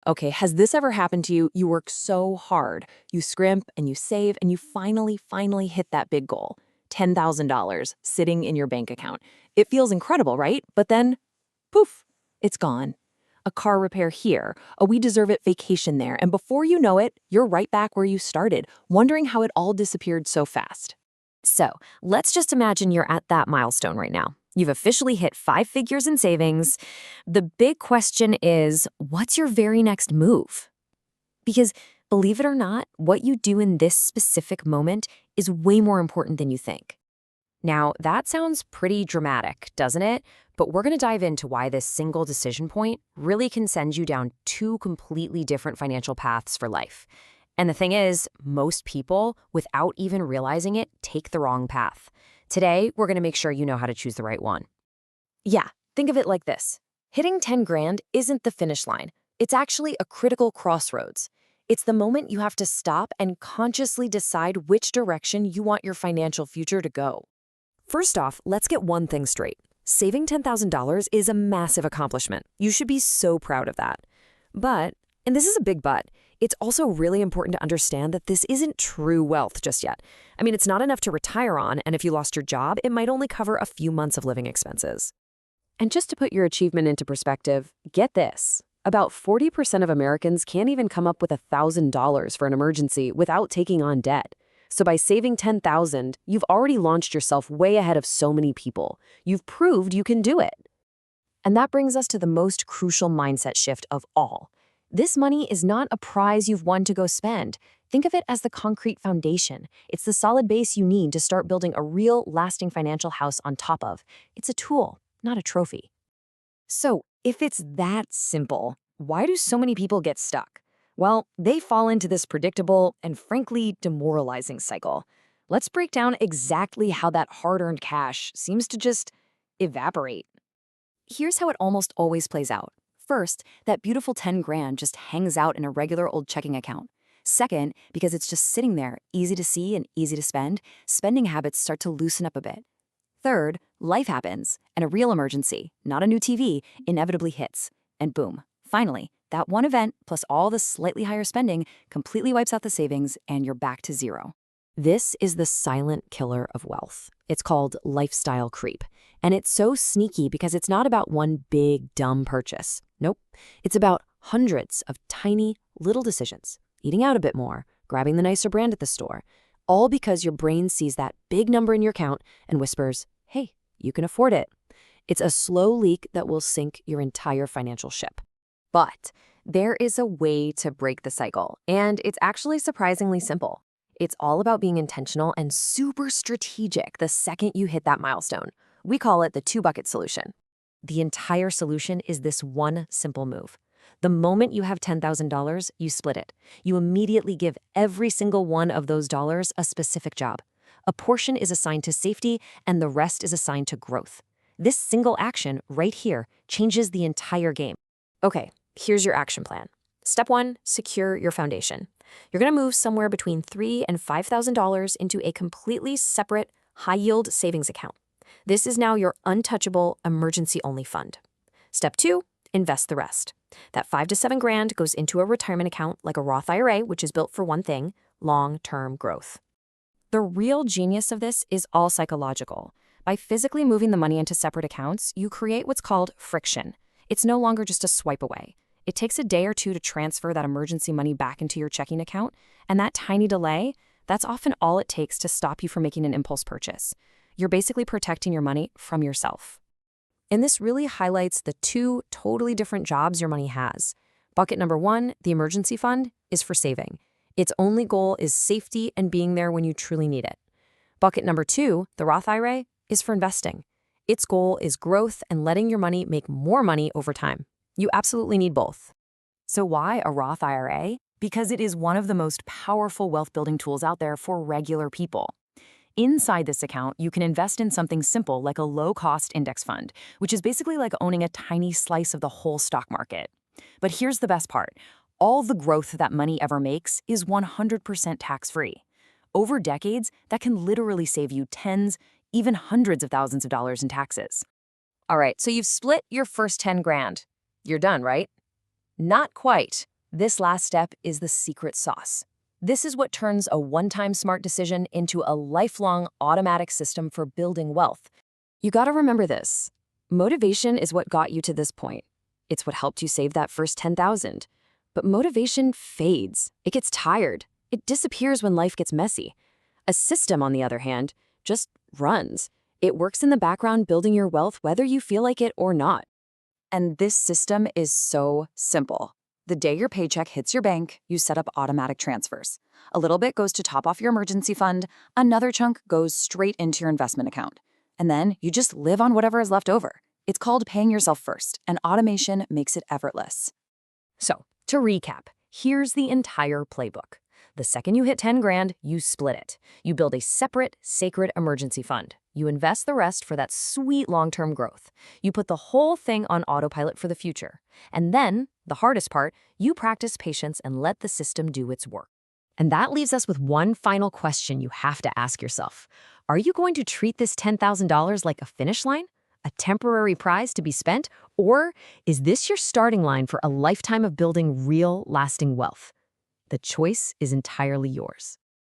Okay, has this ever happened to you? You work so hard, you scrimp and you save, and you finally hit that big goal, $10,000 sitting in your bank account. It feels incredible, right? But then, poof, it's gone. A car repair here, a we deserve it vacation there, and before you know it, you're right back where you started, wondering how it all disappeared so fast. So let's just imagine you're at that milestone right now. You've officially hit 5 figures in savings. The big question is, what's your very next move? Because believe it or not, what you do in this specific moment is way more important than you think. Now, that sounds pretty dramatic, doesn't it? But we're going to dive into why this single decision point really can send you down two completely different financial paths for life. And the thing is, most people, without even realizing it, take the wrong path. Today, we're going to make sure you know how to choose the right one. Yeah, think of it like this. Hitting 10 grand isn't the finish line. It's actually a critical crossroads. It's the moment you have to stop and consciously decide which direction you want your financial future to go. First off, let's get one thing straight. Saving $10,000 is a massive accomplishment. You should be so proud of that. But, and this is a big but, it's also really important to understand that this isn't true wealth just yet. I mean, it's not enough to retire on, and if you lost your job, it might only cover a few months of living expenses. And just to put your achievement into perspective, get this. About 40% of Americans can't even come up with $1,000 for an emergency without taking on debt. So by saving $10,000, you've already launched yourself way ahead of so many people. You've proved you can do it. And that brings us to the most crucial mindset shift of all. This money is not a prize you've won to go spend. Think of it as the concrete foundation. It's the solid base you need to start building a real, lasting financial house on top of. It's a tool, not a trophy. So, if it's that simple, why do so many people get stuck? Well, they fall into this predictable and frankly demoralizing cycle. Let's break down exactly how that hard-earned cash seems to just evaporate. Here's how it almost always plays out. First, that beautiful 10 grand just hangs out in a regular old checking account. Second, because it's just sitting there, easy to see and easy to spend, spending habits start to loosen up a bit. Third, life happens, and a real emergency, not a new TV, inevitably hits. And boom, finally, that one event plus all the slightly higher spending completely wipes out the savings and you're back to zero. This is the silent killer of wealth. It's called lifestyle creep. And it's so sneaky because it's not about one big, dumb purchase. Nope. It's about hundreds of tiny, little decisions. Eating out a bit more, grabbing the nicer brand at the store, all because your brain sees that big number in your account and whispers, hey, you can afford it. It's a slow leak that will sink your entire financial ship. But there is a way to break the cycle, and it's actually surprisingly simple. It's all about being intentional and super strategic the second you hit that milestone. We call it the two-bucket solution. The entire solution is this one simple move. The moment you have $10,000, you split it. You immediately give every single one of those dollars a specific job. A portion is assigned to safety, and the rest is assigned to growth. This single action right here changes the entire game. Okay, here's your action plan. Step 1, secure your foundation. You're going to move somewhere between $3,000 and $5,000 into a completely separate, high-yield savings account. This is now your untouchable, emergency-only fund. Step 2, invest the rest. That 5 to 7 grand goes into a retirement account like a Roth IRA, which is built for one thing, long-term growth. The real genius of this is all psychological. By physically moving the money into separate accounts, you create what's called friction. It's no longer just a swipe away. It takes a day or two to transfer that emergency money back into your checking account, and that tiny delay, that's often all it takes to stop you from making an impulse purchase. You're basically protecting your money from yourself. And this really highlights the two totally different jobs your money has. Bucket number 1, the emergency fund, is for saving. Its only goal is safety and being there when you truly need it. Bucket number 2, the Roth IRA, is for investing. Its goal is growth and letting your money make more money over time. You absolutely need both. So why a Roth IRA? Because it is one of the most powerful wealth-building tools out there for regular people. Inside this account, you can invest in something simple like a low-cost index fund, which is basically like owning a tiny slice of the whole stock market. But here's the best part. All the growth that money ever makes is 100% tax-free. Over decades, that can literally save you tens, even hundreds of thousands of dollars in taxes. All right, so you've split your first 10 grand. You're done, right? Not quite. This last step is the secret sauce. This is what turns a one-time smart decision into a lifelong automatic system for building wealth. You gotta remember this. Motivation is what got you to this point. It's what helped you save that first 10,000. But motivation fades. It gets tired. It disappears when life gets messy. A system, on the other hand, just runs. It works in the background building your wealth whether you feel like it or not. And this system is so simple. The day your paycheck hits your bank, you set up automatic transfers. A little bit goes to top off your emergency fund, another chunk goes straight into your investment account. And then you just live on whatever is left over. It's called paying yourself first, and automation makes it effortless. So, to recap, here's the entire playbook. The second you hit 10 grand, you split it. You build a separate, sacred emergency fund. You invest the rest for that sweet long-term growth. You put the whole thing on autopilot for the future. And then, the hardest part, you practice patience and let the system do its work. And that leaves us with one final question you have to ask yourself. Are you going to treat this $10,000 like a finish line? A temporary prize to be spent? Or is this your starting line for a lifetime of building real, lasting wealth? The choice is entirely yours.